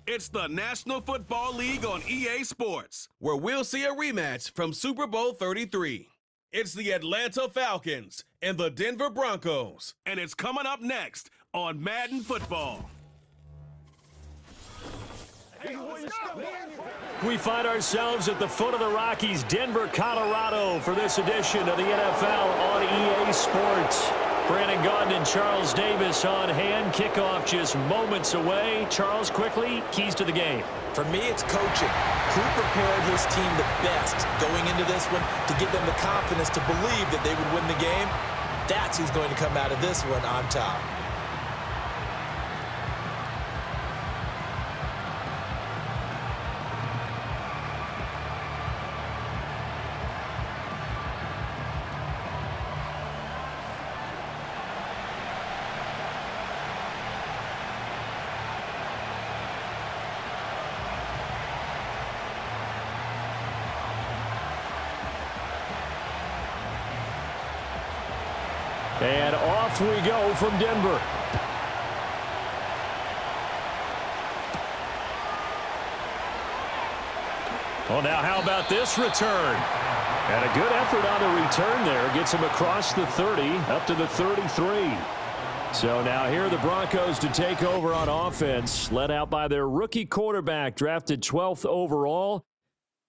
It's the National Football League on EA Sports, where we'll see a rematch from Super Bowl 33. It's the Atlanta Falcons and the Denver Broncos, and it's coming up next on Madden Football. We find ourselves at the foot of the Rockies, Denver, Colorado, for this edition of the NFL on EA Sports. Brandon Gaudin and Charles Davis on hand. Kickoff just moments away. Charles, quickly, keys to the game. For me, it's coaching. Who prepared his team the best going into this one to give them the confidence to believe that they would win the game? That's who's going to come out of this one on top. And off we go from Denver. Well, now how about this return? And a good effort on the return there. Gets him across the 30, up to the 33. So now here are the Broncos to take over on offense, led out by their rookie quarterback, drafted 12th overall,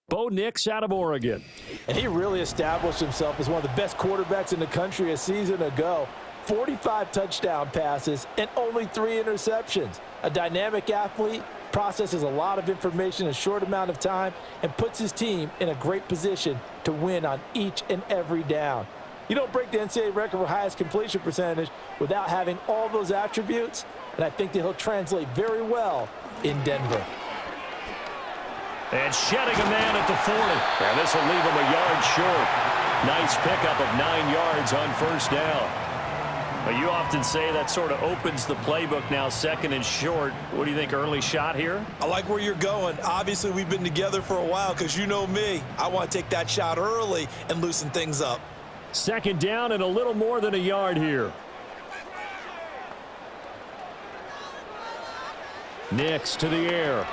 Bo Nix out of Oregon. And he really established himself as one of the best quarterbacks in the country a season ago. 45 touchdown passes and only 3 interceptions. A dynamic athlete, processes a lot of information in a short amount of time, and puts his team in a great position to win on each and every down. You don't break the NCAA record for highest completion percentage without having all those attributes, and I think that he'll translate very well in Denver. And shedding a man at the 40. And this will leave him a yard short. Nice pickup of 9 yards on first down. But you often say that sort of opens the playbook now, second and short. What do you think, early shot here? I like where you're going. Obviously, we've been together for a while because you know me. I want to take that shot early and loosen things up. Second down and a little more than a yard here. Nix to the air.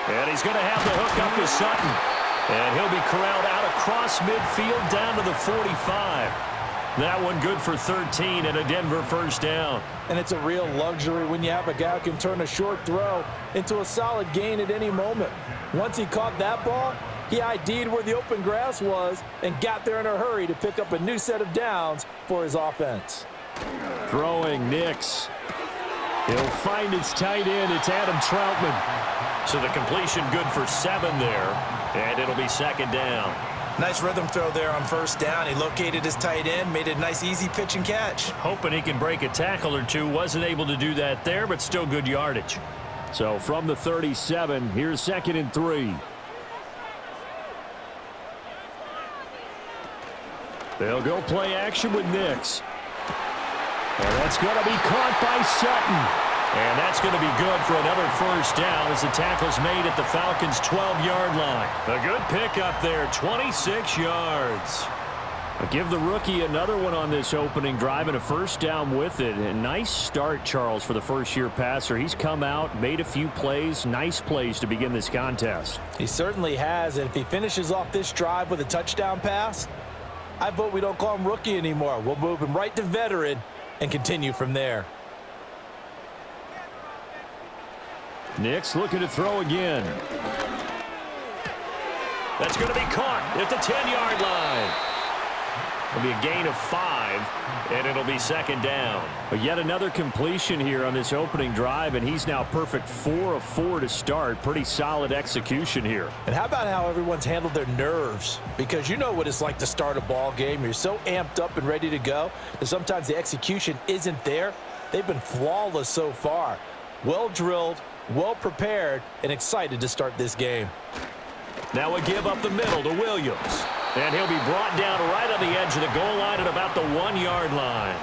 And he's going to have the hook up to Sutton. And he'll be corralled out across midfield down to the 45. That one good for 13 and a Denver first down. And it's a real luxury when you have a guy who can turn a short throw into a solid gain at any moment. Once he caught that ball, he ID'd where the open grass was and got there in a hurry to pick up a new set of downs for his offense. Throwing Nix. He'll find his tight end. It's Adam Troutman. So the completion good for 7 there, and it'll be second down. Nice rhythm throw there on first down. He located his tight end, made a nice easy pitch and catch. Hoping he can break a tackle or two. Wasn't able to do that there, but still good yardage. So from the 37, here's second and 3. They'll go play action with Nix. And that's going to be caught by Sutton. And that's going to be good for another first down as the tackle's made at the Falcons' 12-yard line. A good pickup there, 26 yards. I'll give the rookie another one on this opening drive and a first down with it. A nice start, Charles, for the first-year passer. He's come out, made a few plays, nice plays to begin this contest. He certainly has, and if he finishes off this drive with a touchdown pass, I vote we don't call him rookie anymore. We'll move him right to veteran and continue from there. Nix looking to throw again. That's going to be caught at the 10-yard line. It'll be a gain of 5, and it'll be second down. But yet another completion here on this opening drive, and he's now perfect 4 of 4 to start. Pretty solid execution here. And how about how everyone's handled their nerves? Because you know what it's like to start a ball game. You're so amped up and ready to go that sometimes the execution isn't there. They've been flawless so far. Well drilled, well prepared, and excited to start this game. Now a give up the middle to Williams. And he'll be brought down right on the edge of the goal line at about the 1-yard line.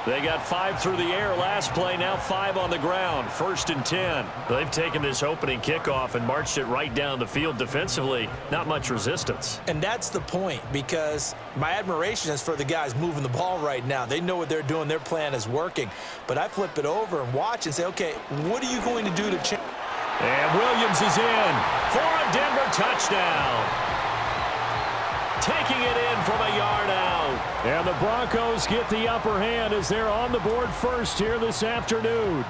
They got 5 through the air last play, now 5 on the ground. First and 10. They've taken this opening kickoff and marched it right down the field defensively. Not much resistance. And that's the point, because my admiration is for the guys moving the ball right now. They know what they're doing. Their plan is working. But I flip it over and watch and say, okay, what are you going to do to change? And Williams is in for a Denver touchdown. Taking it in from a yard out. And the Broncos get the upper hand as they're on the board first here this afternoon.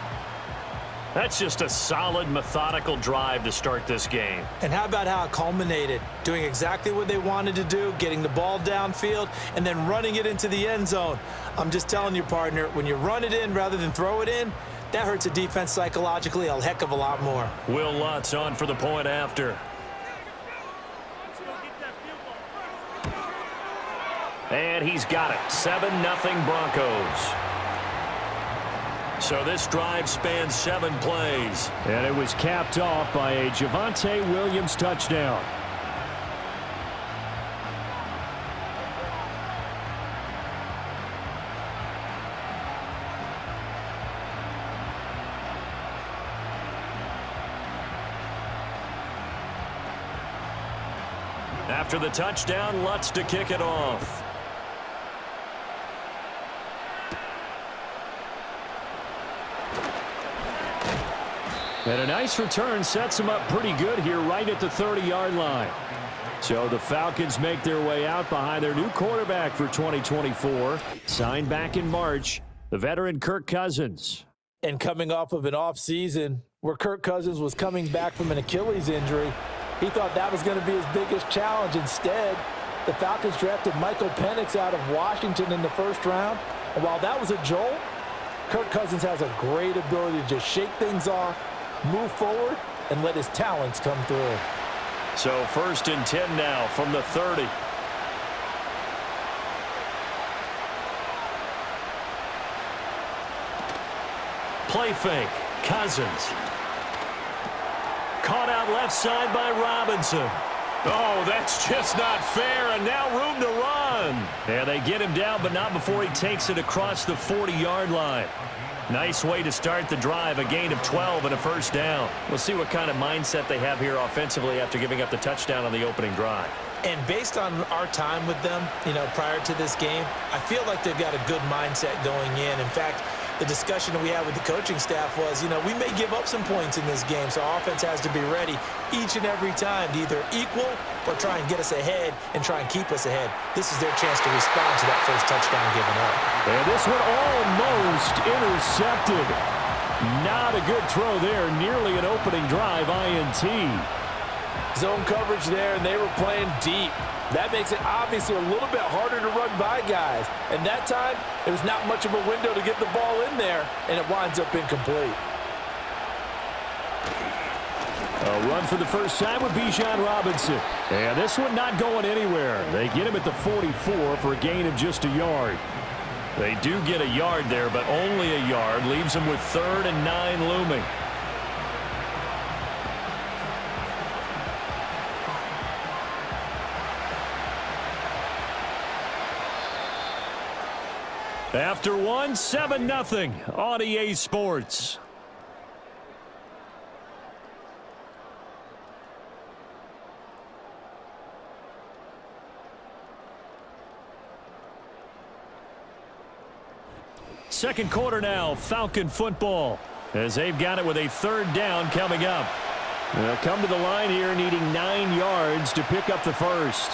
That's just a solid, methodical drive to start this game. And how about how it culminated? Doing exactly what they wanted to do, getting the ball downfield, and then running it into the end zone. I'm just telling you, partner, when you run it in rather than throw it in, that hurts a defense psychologically a heck of a lot more. Will Lutz on for the point after. And he's got it. 7-0 Broncos. So this drive spans 7 plays. And it was capped off by a Javonte Williams touchdown. After the touchdown, Lutz to kick it off. And a nice return sets them up pretty good here right at the 30-yard line. So the Falcons make their way out behind their new quarterback for 2024. Signed back in March, the veteran Kirk Cousins. And coming off of an offseason where Kirk Cousins was coming back from an Achilles injury, he thought that was going to be his biggest challenge. Instead, the Falcons drafted Michael Penix out of Washington in the first round. And while that was a jolt, Kirk Cousins has a great ability to just shake things off, move forward, and let his talents come through. So 1st and 10 now from the 30. Play fake. Cousins. Caught out left side by Robinson. Oh, that's just not fair, and now room to run. Yeah, they get him down, but not before he takes it across the 40-yard line. Nice way to start the drive, a gain of 12 and a first down. We'll see what kind of mindset they have here offensively after giving up the touchdown on the opening drive. And based on our time with them, prior to this game, I feel like they've got a good mindset going in. In fact, the discussion that we had with the coaching staff was, we may give up some points in this game, so our offense has to be ready each and every time to either equal or try and get us ahead and try and keep us ahead. This is their chance to respond to that first touchdown given up. And this one almost intercepted. Not a good throw there. Nearly an opening drive INT. Zone coverage there, and they were playing deep. That makes it obviously a little bit harder to run by guys. And that time, there was not much of a window to get the ball in there, and it winds up incomplete. A run for the first time with Bijan Robinson. And this one not going anywhere. They get him at the 44 for a gain of just a yard. They do get a yard there, but only a yard. Leaves them with 3rd and 9 looming. After one, 7-0 on EA Sports. Second quarter now, Falcon football, as they've got it with a 3rd down coming up. They'll come to the line here needing 9 yards to pick up the first.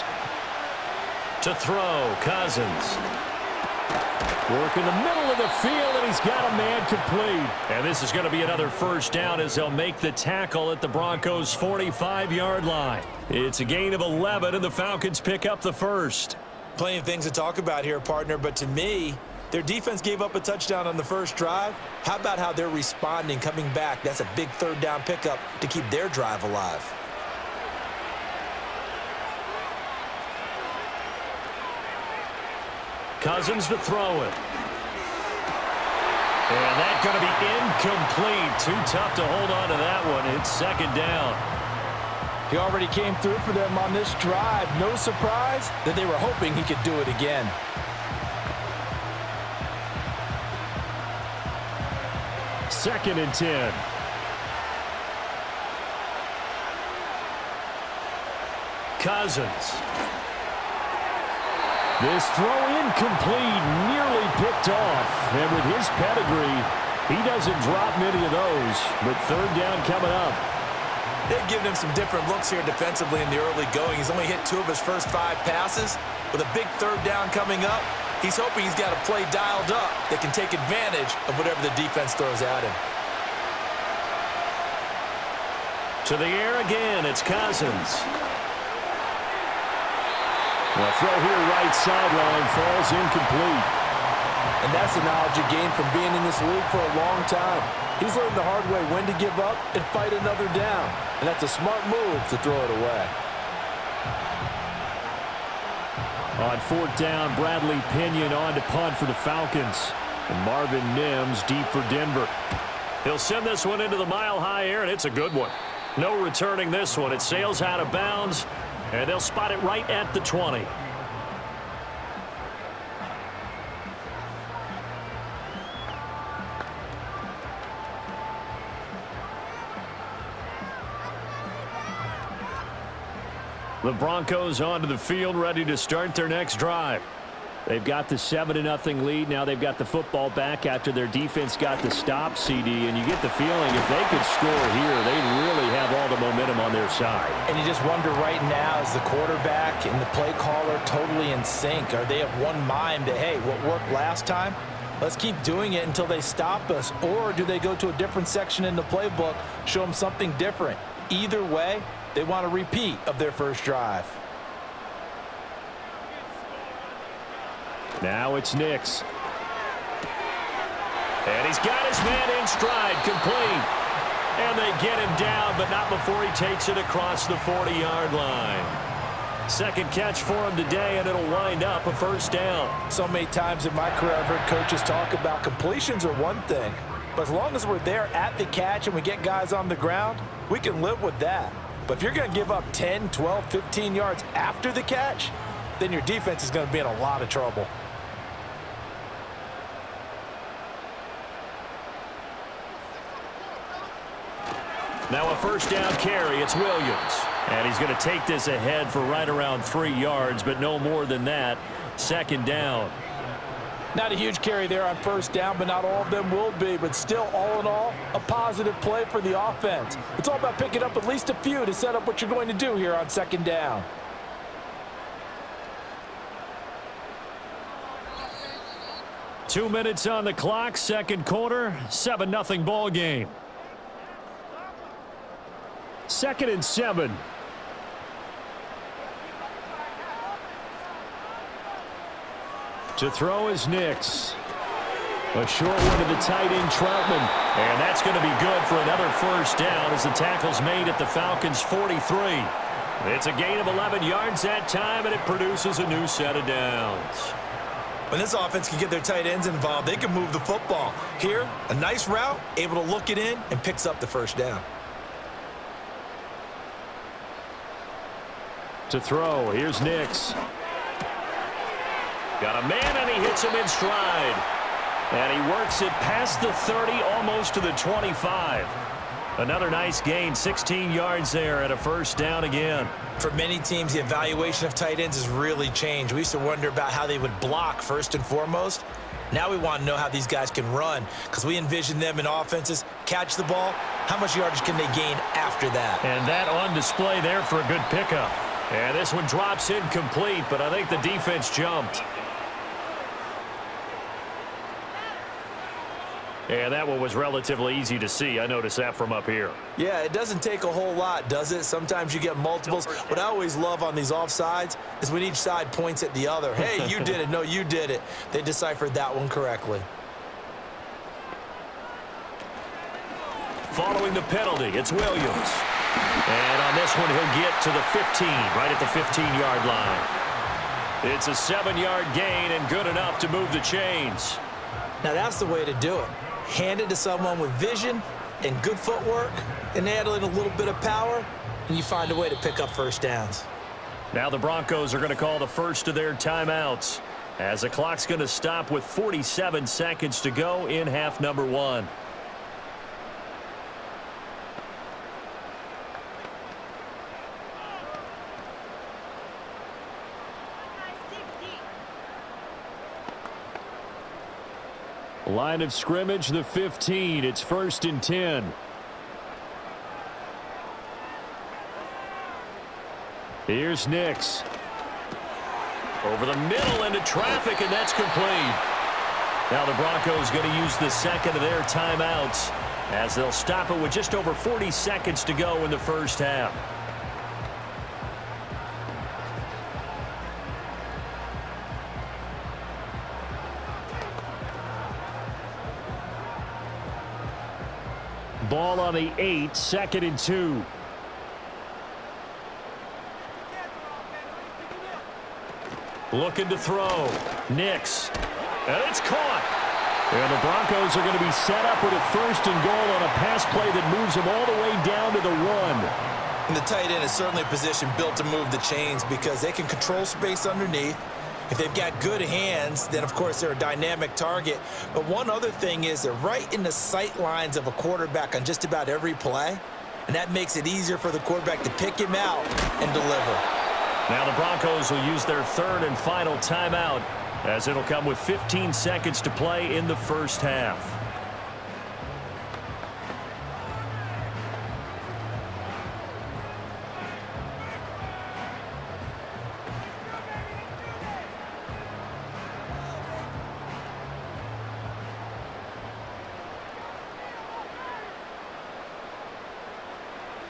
To throw, Cousins. Work in the middle of the field, and he's got a man complete. And this is going to be another first down as they'll make the tackle at the Broncos' 45-yard line. It's a gain of 11, and the Falcons pick up the first. Plenty of things to talk about here, partner, but to me, their defense gave up a touchdown on the first drive. How about how they're responding, coming back? That's a big 3rd down pickup to keep their drive alive. Cousins to throw it. And that's going to be incomplete. Too tough to hold on to that one. It's 2nd down. He already came through for them on this drive. No surprise that they were hoping he could do it again. Second and 10. Cousins. This throw incomplete, nearly picked off. And with his pedigree, he doesn't drop many of those. But 3rd down coming up. They've given him some different looks here defensively in the early going. He's only hit 2 of his first 5 passes. With a big 3rd down coming up, he's hoping he's got a play dialed up that can take advantage of whatever the defense throws at him. To the air again, it's Cousins. The throw here right sideline falls incomplete. And that's the knowledge you gain from being in this league for a long time. He's learned the hard way when to give up and fight another down. And that's a smart move to throw it away. On 4th down, Bradley Pinion on to punt for the Falcons. And Marvin Mims deep for Denver. He'll send this one into the mile-high air, and it's a good one. No returning this one. It sails out of bounds, and they'll spot it right at the 20. The Broncos onto the field, ready to start their next drive. They've got the 7-0 lead. Now they've got the football back after their defense got the stop, CD. And you get the feeling if they could score here, they'd really have all the momentum on their side. And you just wonder right now, is the quarterback and the play caller totally in sync? Are they of one mind that, hey, what worked last time, let's keep doing it until they stop us? Or do they go to a different section in the playbook, show them something different? Either way, they want a repeat of their first drive. Now it's Nix. And he's got his man in stride, complete. And they get him down, but not before he takes it across the 40-yard line. Second catch for him today, and it'll wind up a first down. So many times in my career, I've heard coaches talk about completions are one thing, but as long as we're there at the catch and we get guys on the ground, we can live with that. But if you're going to give up 10, 12, 15 yards after the catch, then your defense is going to be in a lot of trouble. Now a first down carry. It's Williams. And he's going to take this ahead for right around 3 yards, but no more than that. Second down. Not a huge carry there on first down, but not all of them will be. But still, all in all, a positive play for the offense. It's all about picking up at least a few to set up what you're going to do here on second down. Two minutes on the clock, second quarter, 7-0 ball game. 2nd and 7. To throw is Nix. A short one to the tight end, Troutman. And that's going to be good for another first down as the tackle's made at the Falcons' 43. It's a gain of 11 yards that time, and it produces a new set of downs. When this offense can get their tight ends involved, they can move the football. Here, a nice route, able to look it in, and picks up the first down. To throw, here's Nix. Got a man, and he hits him in stride. And he works it past the 30, almost to the 25. Another nice gain, 16 yards there, and a first down again. For many teams, the evaluation of tight ends has really changed. We used to wonder about how they would block first and foremost. Now we want to know how these guys can run, because we envision them in offenses, catch the ball, how much yardage can they gain after that? And that on display there for a good pickup. And this one drops incomplete, but I think the defense jumped. And that one was relatively easy to see. I noticed that from up here. Yeah, it doesn't take a whole lot, does it? Sometimes you get multiples. What I always love on these offsides is when each side points at the other. Hey, you did it. No, you did it. They deciphered that one correctly. Following the penalty, it's Williams. And on this one, he'll get to the 15, right at the 15-yard line. It's a 7-yard gain and good enough to move the chains. Now, that's the way to do it. Hand it to someone with vision and good footwork, and add in a little bit of power, and you find a way to pick up first downs. Now the Broncos are going to call the first of their timeouts, as the clock's going to stop with 47 seconds to go in half number 1. Line of scrimmage, the 15. It's 1st and 10. Here's Nix. Over the middle into traffic, and that's complete. Now the Broncos going to use the second of their timeouts as they'll stop it with just over 40 seconds to go in the first half. Ball on the 8, 2nd and 2. Looking to throw. Nix. And it's caught. And the Broncos are going to be set up with a 1st and goal on a pass play that moves them all the way down to the 1. And the tight end is certainly a position built to move the chains because they can control space underneath. If they've got good hands, then, of course, they're a dynamic target. But one other thing is they're right in the sight lines of a quarterback on just about every play, and that makes it easier for the quarterback to pick him out and deliver. Now the Broncos will use their 3rd and final timeout as it'll come with 15 seconds to play in the first half.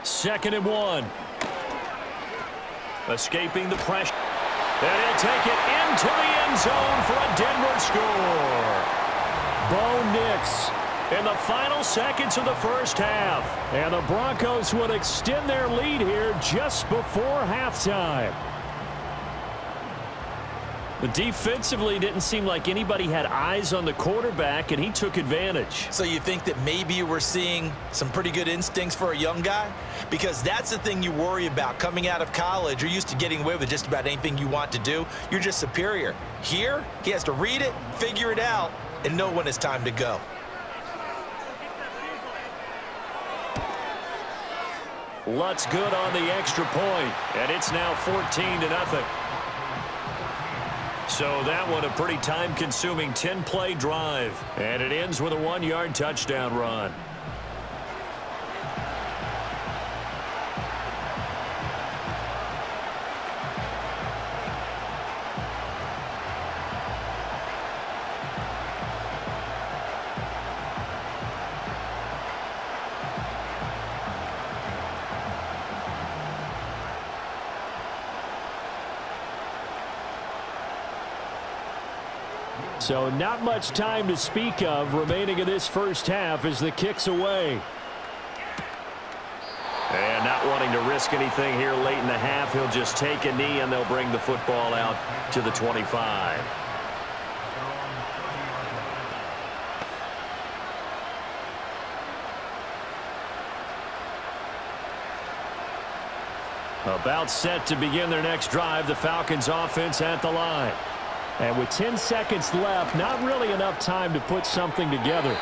Second and 1. Escaping the pressure. And he'll take it into the end zone for a Denver score. Bo Nix in the final seconds of the first half. And the Broncos would extend their lead here just before halftime. But defensively, didn't seem like anybody had eyes on the quarterback, and he took advantage. So you think that maybe we're seeing some pretty good instincts for a young guy? Because that's the thing you worry about coming out of college. You're used to getting away with just about anything you want to do. You're just superior. Here, he has to read it, figure it out, and know when it's time to go. Lutz good on the extra point, and it's now 14-0. So that one a pretty time-consuming 10-play drive. And it ends with a 1-yard touchdown run. So not much time to speak of remaining in this first half as the kick's away. And not wanting to risk anything here late in the half, he'll just take a knee and they'll bring the football out to the 25. About set to begin their next drive, the Falcons offense at the line. And with 10 seconds left, not really enough time to put something together.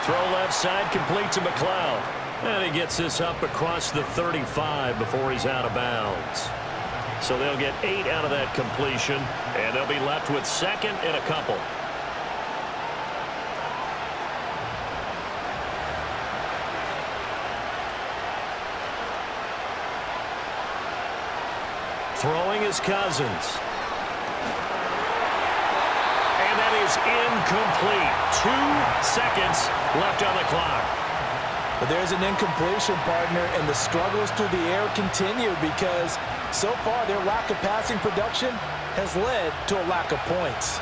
Throw left side, complete to McLeod. And he gets this up across the 35 before he's out of bounds. So they'll get 8 out of that completion, and they'll be left with 2nd and a couple. Throwing is Cousins. And that is incomplete. 2 seconds left on the clock. But there's an incompletion, partner, and the struggles through the air continue because so far their lack of passing production has led to a lack of points.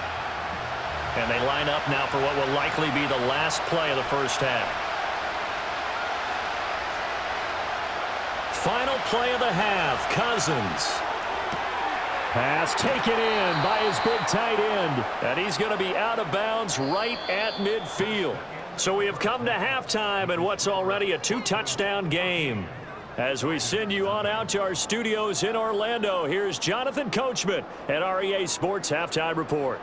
And they line up now for what will likely be the last play of the first half. Final play of the half, Cousins. Pass taken in by his big tight end. And he's going to be out of bounds right at midfield. So we have come to halftime in what's already a 2-touchdown game. As we send you on out to our studios in Orlando, here's Jonathan Coachman at REA Sports Halftime Report.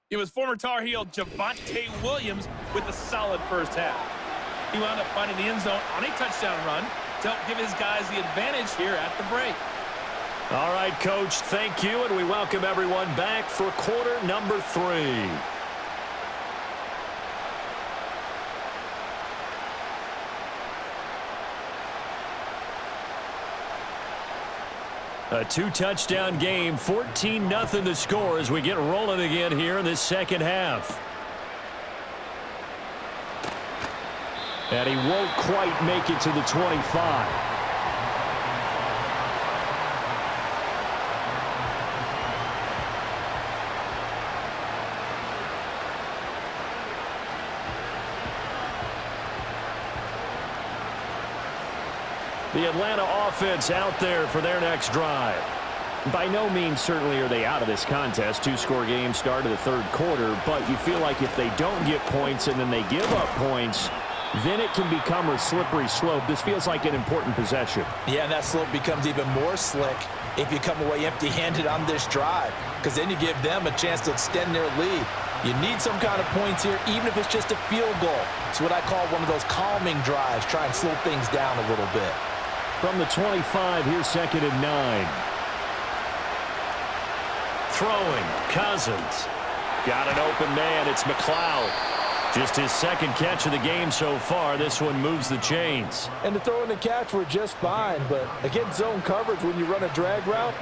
It was former Tar Heel Javonte Williams with a solid first half. He wound up finding the end zone on a touchdown run to help give his guys the advantage here at the break. All right, Coach, thank you, and we welcome everyone back for quarter number 3. A two-touchdown game, 14-0 the score as we get rolling again here in this second half. And he won't quite make it to the 25. The Atlanta offense out there for their next drive. By no means certainly are they out of this contest. Two-score game start of the third quarter, but you feel like if they don't get points and then they give up points, then it can become a slippery slope. This feels like an important possession. Yeah, and that slope becomes even more slick if you come away empty-handed on this drive, because then you give them a chance to extend their lead. You need some kind of points here, even if it's just a field goal. It's what I call one of those calming drives. Try and slow things down a little bit. From the 25, here's 2nd and 9. Throwing, Cousins. Got an open man, it's McLeod. Just his second catch of the game so far. This one moves the chains. And the throw and the catch were just fine, but against zone coverage when you run a drag route,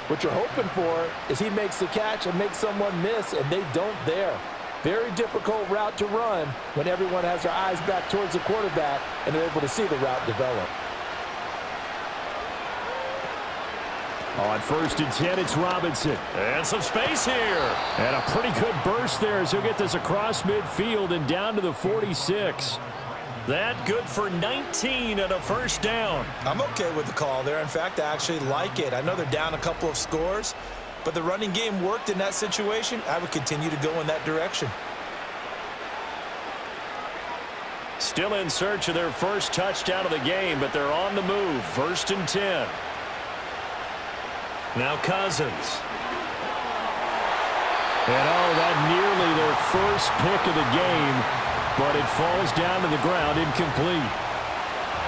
what you're hoping for is he makes the catch and makes someone miss, and they don't there. Very difficult route to run when everyone has their eyes back towards the quarterback and they're able to see the route develop. On 1st and 10, it's Robinson. And some space here. And a pretty good burst there as he'll get this across midfield and down to the 46. That good for 19 and a first down. I'm okay with the call there. In fact, I actually like it. I know they're down a couple of scores, but the running game worked in that situation. I would continue to go in that direction. Still in search of their first touchdown of the game, but they're on the move. 1st and 10. Now Cousins. And that nearly their first pick of the game, but it falls down to the ground incomplete.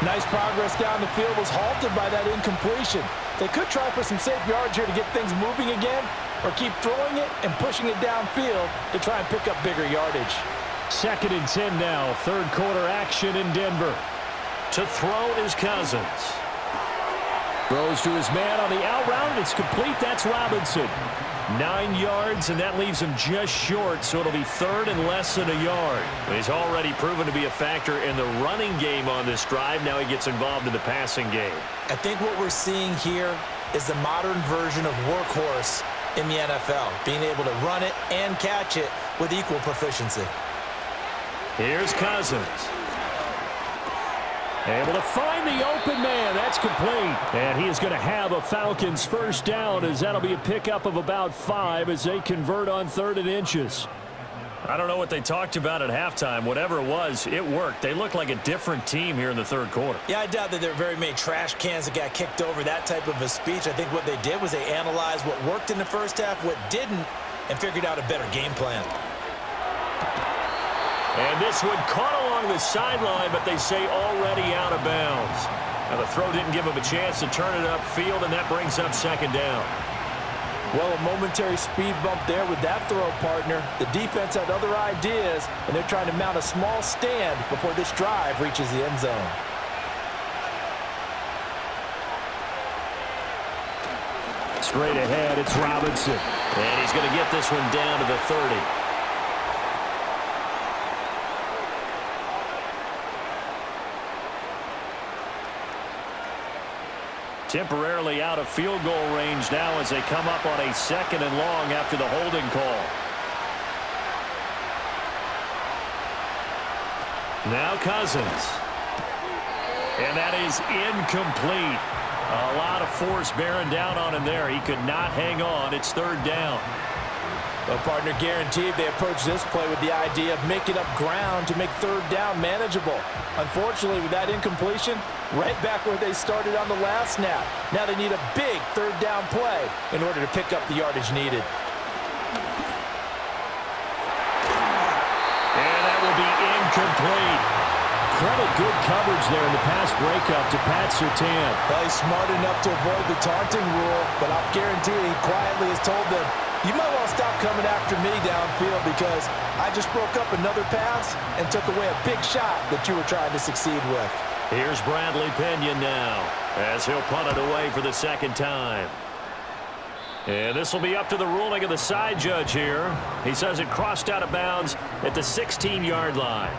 Nice progress down the field was halted by that incompletion. They could try for some safe yards here to get things moving again, or keep throwing it and pushing it downfield to try and pick up bigger yardage. 2nd and 10 now, third quarter action in Denver. To throw is Cousins. Throws to his man on the out route. It's complete. That's Robinson. 9 yards, and that leaves him just short, so it'll be 3rd and less than a yard. He's already proven to be a factor in the running game on this drive. Now he gets involved in the passing game. I think what we're seeing here is the modern version of workhorse in the NFL, being able to run it and catch it with equal proficiency. Here's Cousins. Able to find the open man. That's complete. And he is going to have a Falcons first down, as that'll be a pickup of about 5 as they convert on 3rd and inches. I don't know what they talked about at halftime. Whatever it was, it worked. They look like a different team here in the third quarter. Yeah, I doubt that there are very many trash cans that got kicked over, that type of a speech. I think what they did was they analyzed what worked in the first half, what didn't, and figured out a better game plan. And this one caught along the sideline, but they say already out of bounds. Now the throw didn't give him a chance to turn it upfield, and that brings up 2nd down. Well, a momentary speed bump there with that throw, partner. The defense had other ideas, and they're trying to mount a small stand before this drive reaches the end zone. Straight ahead, it's Robinson. And he's going to get this one down to the 30. Temporarily out of field goal range now as they come up on a 2nd and long after the holding call. Now Cousins. And that is incomplete. A lot of force bearing down on him there. He could not hang on. It's 3rd down. Well, partner, guaranteed they approach this play with the idea of making up ground to make 3rd down manageable. Unfortunately, with that incompletion, right back where they started on the last snap. Now they need a big 3rd down play in order to pick up the yardage needed. And that will be incomplete. Credit good coverage there in the pass breakup to Pat Surtain. Well, he's smart enough to avoid the taunting rule, but I'll guarantee he quietly has told them, you might want to stop coming after me downfield because I just broke up another pass and took away a big shot that you were trying to succeed with. Here's Bradley Pinion now as he'll punt it away for the 2nd time. And this will be up to the ruling of the side judge here. He says it crossed out of bounds at the 16-yard line.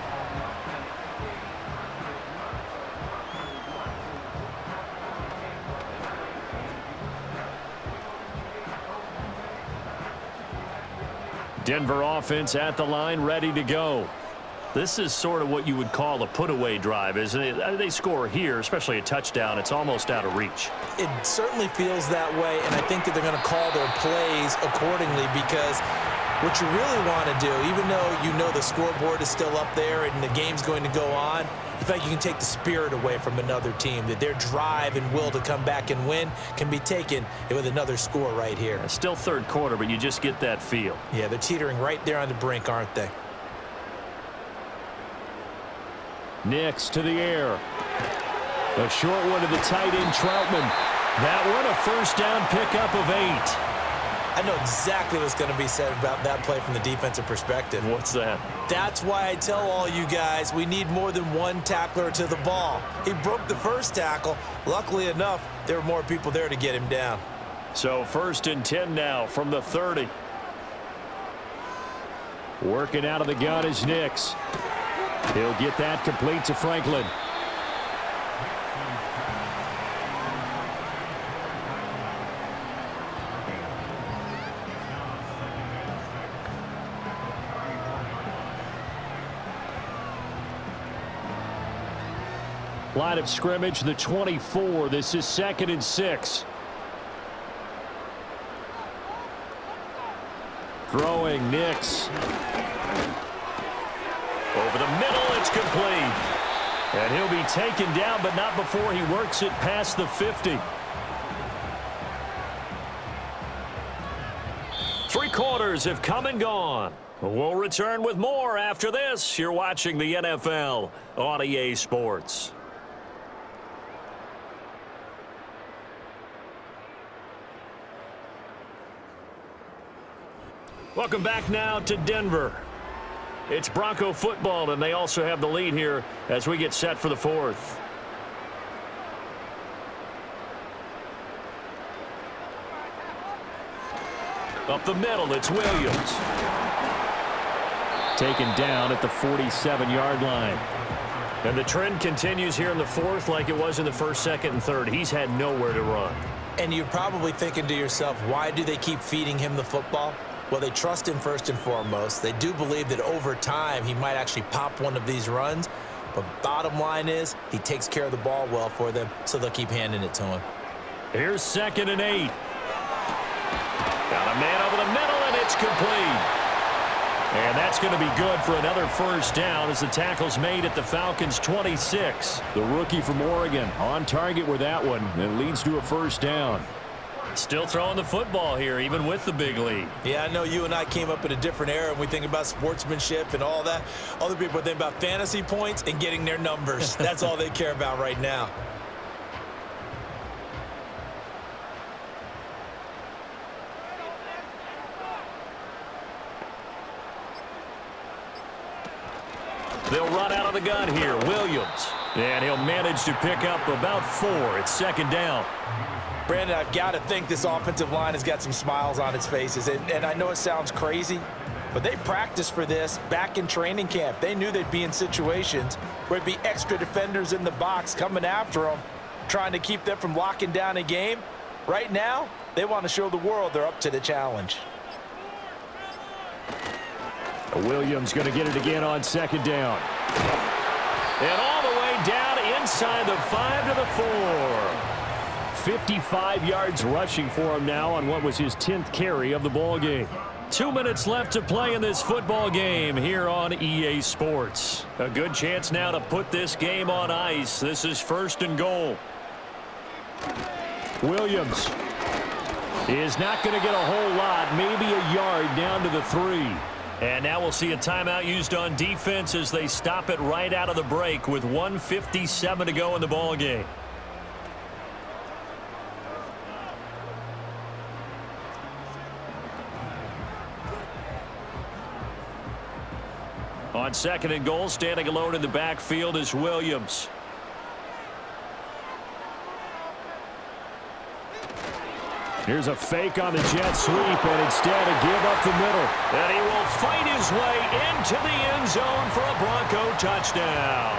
Denver offense at the line, ready to go. This is sort of what you would call a put-away drive, isn't it? They score here, especially a touchdown. It's almost out of reach. It certainly feels that way, and I think that they're going to call their plays accordingly, because what you really want to do, even though you know the scoreboard is still up there and the game's going to go on, you feel like you can take the spirit away from another team, that their drive and will to come back and win can be taken with another score right here. It's still third quarter, but you just get that feel. Yeah, they're teetering right there on the brink, aren't they? Nix to the air. A short one to the tight end, Troutman. That one a first down pickup of 8. I know exactly what's going to be said about that play from the defensive perspective. What's that? That's why I tell all you guys we need more than one tackler to the ball. He broke the first tackle. Luckily enough, there were more people there to get him down. So 1st and 10 now from the 30. Working out of the gun is Nix. He'll get that complete to Franklin. Line of scrimmage, the 24. This is 2nd and 6. Throwing Nix. Over the middle, it's complete. And he'll be taken down, but not before he works it past the 50. 3 quarters have come and gone. We'll return with more after this. You're watching the NFL on EA Sports. Welcome back now to Denver. It's Bronco football, and they also have the lead here as we get set for the 4th. Up the middle, it's Williams. Taken down at the 47-yard line. And the trend continues here in the 4th like it was in the 1st, 2nd, and 3rd. He's had nowhere to run. And you're probably thinking to yourself, why do they keep feeding him the football? Well, they trust him first and foremost. They do believe that over time he might actually pop one of these runs. But bottom line is he takes care of the ball well for them, so they'll keep handing it to him. Here's 2nd and 8. Got a man over the middle, and it's complete. And that's going to be good for another first down as the tackle's made at the Falcons' 26. The rookie from Oregon on target with that one, and leads to a first down. Still throwing the football here, even with the big lead. Yeah, I know you and I came up in a different era, and we think about sportsmanship and all that. Other people think about fantasy points and getting their numbers. That's all they care about right now. They'll run out of the gun here. Williams. And he'll manage to pick up about 4. It's 2nd down. Brandon, I've got to think this offensive line has got some smiles on its faces. And I know it sounds crazy, but they practiced for this back in training camp. They knew they'd be in situations where there'd be extra defenders in the box coming after them, trying to keep them from locking down a game. Right now, they want to show the world they're up to the challenge. Williams going to get it again on 2nd down. And all the way down inside the 5 to the 4. 55 yards rushing for him now on what was his 10th carry of the ball game. 2 minutes left to play in this football game here on EA Sports. A good chance now to put this game on ice. This is 1st and goal. Williams is not going to get a whole lot, maybe a yard down to the 3. And now we'll see a timeout used on defense as they stop it right out of the break with 1:57 to go in the ball game. On 2nd and goal, standing alone in the backfield is Here's a fake on the jet sweep, and instead a give up the middle. And he will fight his way into the end zone for a Bronco touchdown.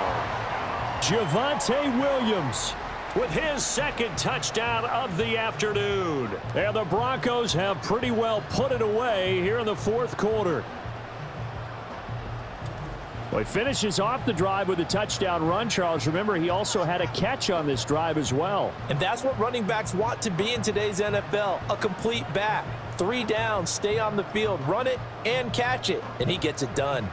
Javonte Williams with his second touchdown of the afternoon. And the Broncos have pretty well put it away here in the fourth quarter. Well, he finishes off the drive with a touchdown run, Charles. Remember, he also had a catch on this drive as well. And that's what running backs want to be in today's NFL, a complete back. 3 downs, stay on the field, run it, and catch it. And he gets it done.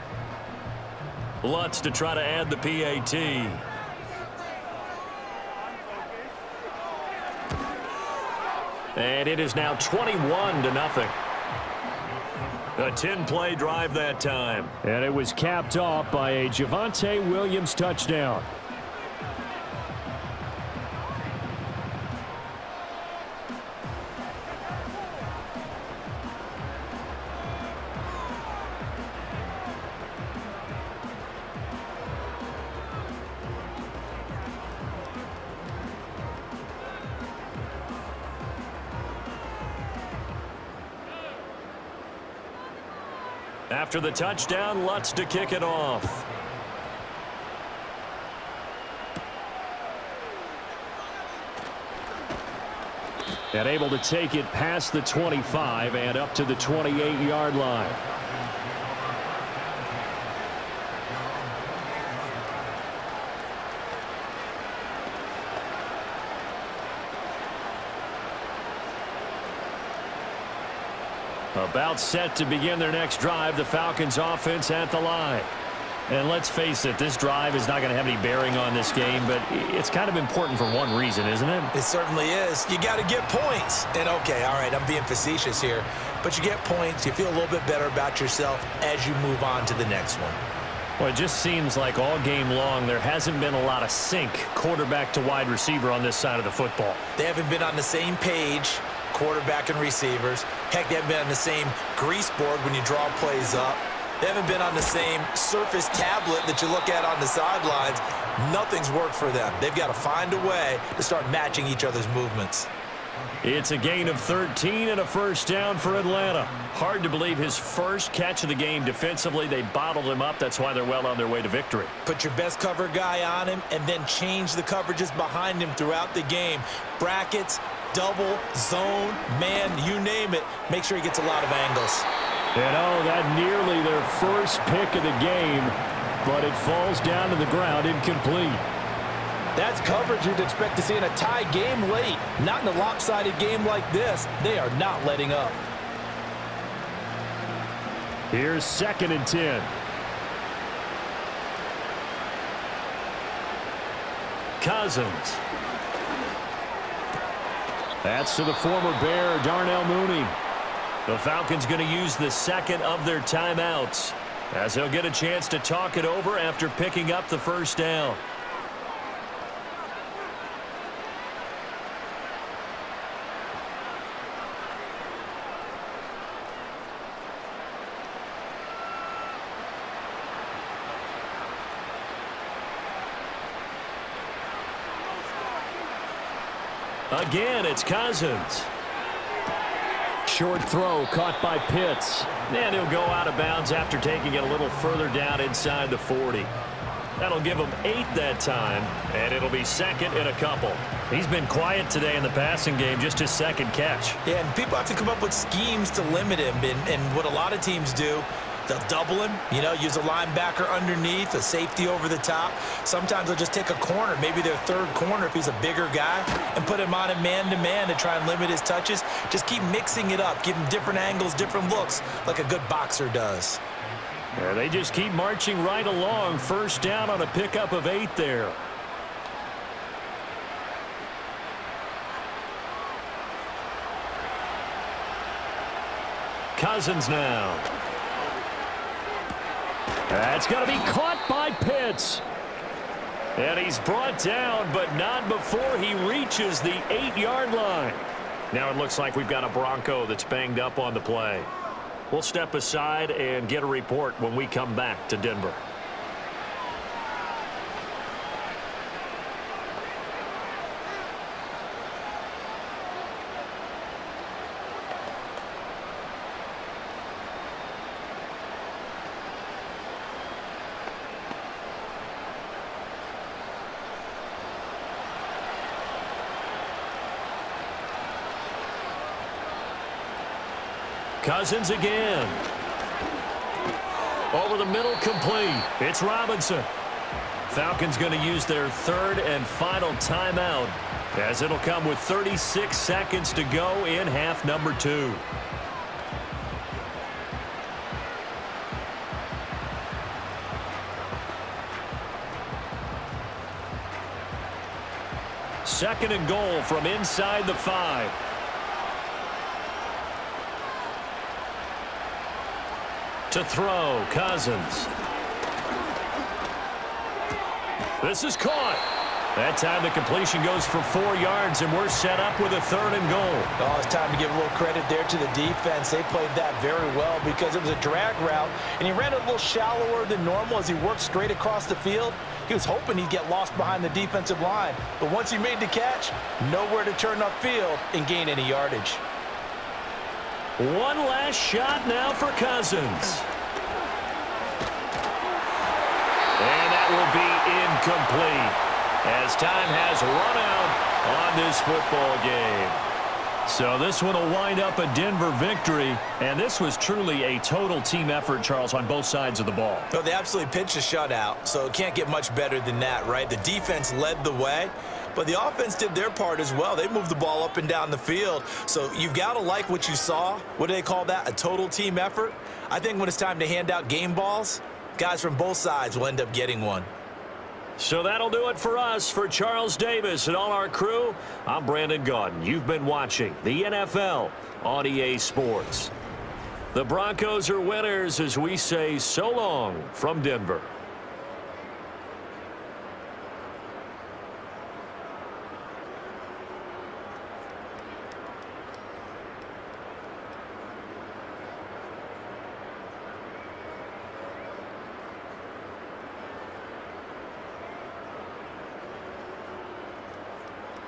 Lutz to try to add the PAT. And it is now 21-0. A 10-play drive that time. And it was capped off by a Javonte Williams touchdown. After the touchdown, Lutz to kick it off. And able to take it past the 25 and up to the 28-yard line. About set to begin their next drive, the Falcons offense at the line. And let's face it, this drive is not going to have any bearing on this game, but it's kind of important for one reason, isn't it? It certainly is. You got to get points. And okay, all right, I'm being facetious here, but you get points, you feel a little bit better about yourself as you move on to the next one. Well, it just seems like all game long there hasn't been a lot of sync quarterback to wide receiver on this side of the football. They haven't been on the same page, quarterback and receivers. Heck, they haven't been on the same grease board when you draw plays up. They haven't been on the same surface tablet that you look at on the sidelines. Nothing's worked for them. They've got to find a way to start matching each other's movements. It's a gain of 13 and a first down for Atlanta. Hard to believe his first catch of the game defensively. They bottled him up. That's why they're well on their way to victory. Put your best cover guy on him and then change the coverages behind him throughout the game. Brackets, double, zone, man, you name it. Make sure he gets a lot of angles. And oh, that nearly their first pick of the game, but it falls down to the ground incomplete. That's coverage you'd expect to see in a tie game late. Not in a lopsided game like this. They are not letting up. Here's 2nd and 10. Cousins. That's to the former Bear, Darnell Mooney. The Falcons going to use the second of their timeouts as they'll get a chance to talk it over after picking up the first down. Again, it's Cousins. Short throw caught by Pitts. And he'll go out of bounds after taking it a little further down inside the 40. That'll give him 8 that time, and it'll be 2nd and a couple. He's been quiet today in the passing game, just his second catch. Yeah, and people have to come up with schemes to limit him, and what a lot of teams do, they'll double him, you know, use a linebacker underneath, a safety over the top. Sometimes they'll just take a corner, maybe their third corner if he's a bigger guy, and put him on him man-to-man to try and limit his touches. Just keep mixing it up, give him different angles, different looks, like a good boxer does. Yeah, they just keep marching right along. First down on a pickup of 8 there. Cousins now. That's going to be caught by Pitts. And he's brought down, but not before he reaches the 8-yard line. Now it looks like we've got a Bronco that's banged up on the play. We'll step aside and get a report when we come back to Denver. Cousins again. Over the middle, complete. It's Robinson. Falcons going to use their third and final timeout, as it'll come with 36 seconds to go in half number 2. Second and goal from inside the 5. To throw, Cousins. This is caught. That time the completion goes for 4 yards, and we're set up with a third and goal. Oh, it's time to give a little credit there to the defense. They played that very well because it was a drag route, and he ran it a little shallower than normal as he worked straight across the field. He was hoping he'd get lost behind the defensive line, but once he made the catch, nowhere to turn upfield and gain any yardage. One last shot now for Cousins. And that will be incomplete, as time has run out on this football game. So this one will wind up a Denver victory, and this was truly a total team effort, Charles, on both sides of the ball. No, they absolutely pitched a shutout, so it can't get much better than that, right? The defense led the way, but the offense did their part as well. They moved the ball up and down the field, so you've got to like what you saw. What do they call that? A total team effort? I think when it's time to hand out game balls, guys from both sides will end up getting one. So that'll do it for us. For Charles Davis and all our crew, I'm Brandon Gaudin. You've been watching the NFL on EA Sports. The Broncos are winners as we say so long from Denver.